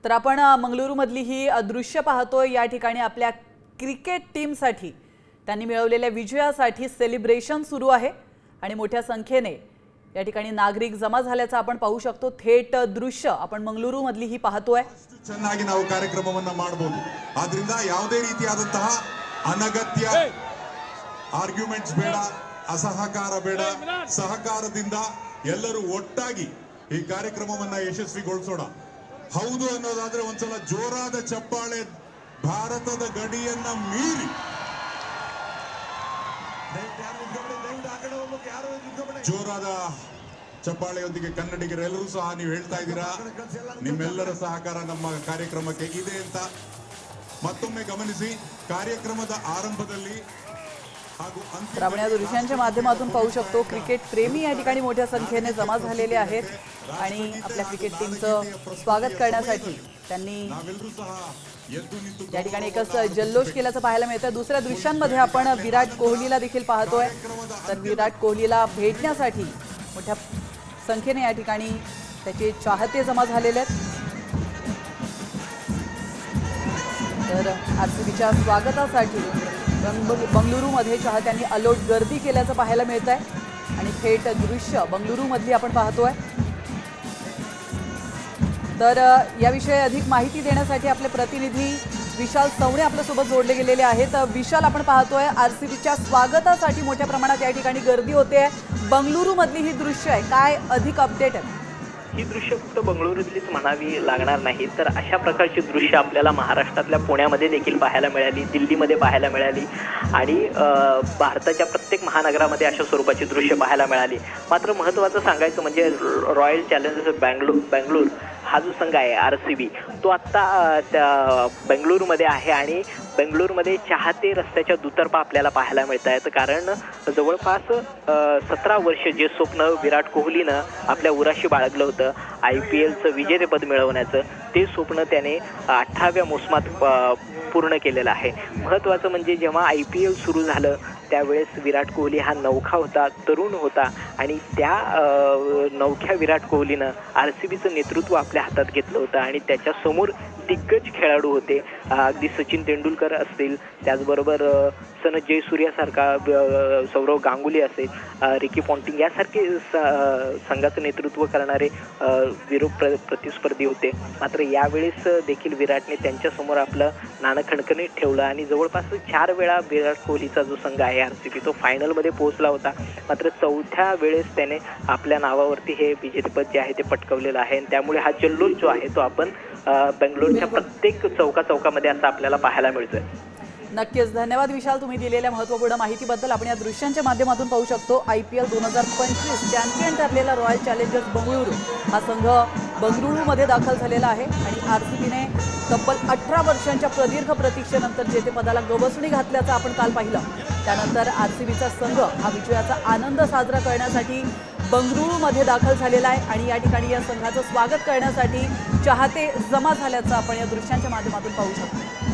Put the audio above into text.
तर आपण मंगळुरूमधली ही दृश्य पाहतोय। या ठिकाणी आपल्या क्रिकेट टीमसाठी त्यांनी मिळवलेल्या विजयासाठी सेलिब्रेशन सुरू आहे आणि मोठ्या संख्येने या ठिकाणी नागरिक जमा झाल्याचं आपण पाहू शकतो। थेट दृश्य आपण मंगळुरूमधली ही पाहतोय। ಚೆನ್ನಾಗಿ ನಾವು ಕಾರ್ಯಕ್ರಮವನ್ನ ಮಾಡಬಹುದು। ಆದ್ರಿಂದ ಯಾವುದೇ ರೀತಿಯಾದಂತಹ ಅನಗತ್ಯ ಆರ್ಗ್ಯುಮೆಂಟ್ಸ್ ಬೇಡ, ಅಸಹಕಾರ ಬೇಡ, ಸಹಕಾರದಿಂದ ಎಲ್ಲರೂ ಒಟ್ಟಾಗಿ ಈ ಕಾರ್ಯಕ್ರಮವನ್ನ ಯಶಸ್ವಿಗೊಳಿಸೋಣ। ಹೌದು ಅನ್ನೋದಾದ್ರೆ ಒಂದ್ಸಲ ಜೋರಾದ ಚಪ್ಪಾಳೆ ಭಾರತದ ಗಡಿಯನ್ನ ಮೀರಿ ಜೋರಾದ ಚಪ್ಪಾಳೆಯೊಂದಿಗೆ ಕನ್ನಡಿಗರೆಲ್ಲರೂ ಸಹ ನೀವು ಹೇಳ್ತಾ ಇದ್ದೀರಾ ನಿಮ್ಮೆಲ್ಲರ ಸಹಕಾರ ನಮ್ಮ ಕಾರ್ಯಕ್ರಮಕ್ಕೆ ಇದೆ ಅಂತ ಮತ್ತೊಮ್ಮೆ ಗಮನಿಸಿ। ಕಾರ್ಯಕ್ರಮದ ಆರಂಭದಲ್ಲಿ आपण या दृश्यांच्या माध्यमातून पाहू शकतो क्रिकेट प्रेमी या ठिकाणी मोठ्या संख्येने जमा झालेले आहेत आणि आपल्या क्रिकेट टीमचं स्वागत करण्यासाठी त्यांनी या ठिकाणी एकच जल्लोष केल्याचं पाहायला मिळतं। दुसऱ्या दृश्यांमध्ये आपण विराट कोहलीला देखील पाहतोय। तर विराट कोहलीला भेटण्यासाठी मोठ्या संख्येने या ठिकाणी त्याचे चाहते जमा झालेले आहेत। तर आरसीबीच्या स्वागतासाठी बंगळुरूमध्ये चाहत्यांनी अलोट गर्दी केल्याचं पाहायला मिळत आहे आणि थेट दृश्य बंगळुरूमधली आपण पाहतोय। तर याविषयी अधिक माहिती देण्यासाठी आपले प्रतिनिधी विशाल सवणे आपल्यासोबत जोडले गेलेले आहेत। विशाल, आपण पाहतोय आरसीबीच्या स्वागतासाठी मोठ्या प्रमाणात या ठिकाणी गर्दी होते। बंगळुरूमधली ही दृश्य आहे, काय अधिक अपडेट आहे? ही दृश्य फक्त बंगळुरूतलीच म्हणावी लागणार नाही, तर अशा प्रकारची दृश्य आपल्याला महाराष्ट्रातल्या पुण्यामध्ये देखील पाहायला मिळाली, दिल्लीमध्ये पाहायला मिळाली आणि भारताच्या प्रत्येक महानगरामध्ये अशा स्वरूपाची दृश्य पाहायला मिळाली। मात्र महत्त्वाचं सांगायचं म्हणजे रॉयल चॅलेंजर्स बंगळूर हा जो संघ आहे आरसीबी, तो आत्ता त्या बेंगळुरूमध्ये आहे आणि बेंगळुरूमध्ये चाहते रस्त्याच्या दुतर्फा आपल्याला पाहायला मिळत आहेत। कारण जवळपास 17 वर्ष जे स्वप्न विराट कोहलीनं आपल्या उराशी बाळगलं होतं IPLचं विजेतेपद मिळवण्याचं, ते स्वप्न त्याने 18व्या मोसमात पूर्ण केलेलं आहे। महत्त्वाचं म्हणजे जेव्हा IPL सुरू झालं त्यावेळेस विराट कोहली हा नवखा होता, तरुण होता आणि त्या नवख्या विराट कोहलीनं RCBचं नेतृत्व आपल्या हातात घेतलं होतं आणि त्याच्यासमोर दिग्गज खेळाडू होते। अगदी सचिन तेंडुलकर असतील, त्याचबरोबर सनथ जयसूर्यासारखा, सौरव गांगुली असेल, रिकी पॉन्टिंग यासारखे संघाचं नेतृत्व करणारे प्रतिस्पर्धी होते। मात्र यावेळेस देखील विराटने त्यांच्यासमोर आपलं नाणं खणखणीत ठेवलं आणि जवळपास 4 वेळा विराट कोहलीचा जो संघ आहे RCB तो फायनलमध्ये पोहोचला होता। मात्र 4थ्या वेळेस त्याने आपल्या नावावरती हे विजेतेपद जे आहे ते पटकावलेलं आहे आणि त्यामुळे हा जल्लोष जो आहे तो आपण बेंगळुरूच्या प्रत्येक चौकामध्ये असं आपल्याला पाहायला मिळतोय। नक्कीच धन्यवाद विशाल, तुम्ही दिलेल्या महत्त्वपूर्ण माहितीबद्दल। आपण या दृश्यांच्या माध्यमातून पाहू शकतो IPL 2025 चॅम्पियन ठरलेला रॉयल चॅलेंजर्स बंगळुरू हा संघ बंगळुरूमध्ये दाखल झालेला आहे आणि RCBने तब्बल 18 वर्षांच्या प्रदीर्घ प्रतीक्षेनंतर जेतेपदाला गवसणी घातल्याचं आपण काल पाहिलं। त्यानंतर RCBचा संघ हा विजयाचा आनंद साजरा करण्यासाठी बंगळुरूमध्ये दाखल झालेला आहे आणि या ठिकाणी या संघाचं स्वागत करण्यासाठी चाहते जमा झाल्याचं आपण या दृश्यांच्या माध्यमातून पाहू शकतो।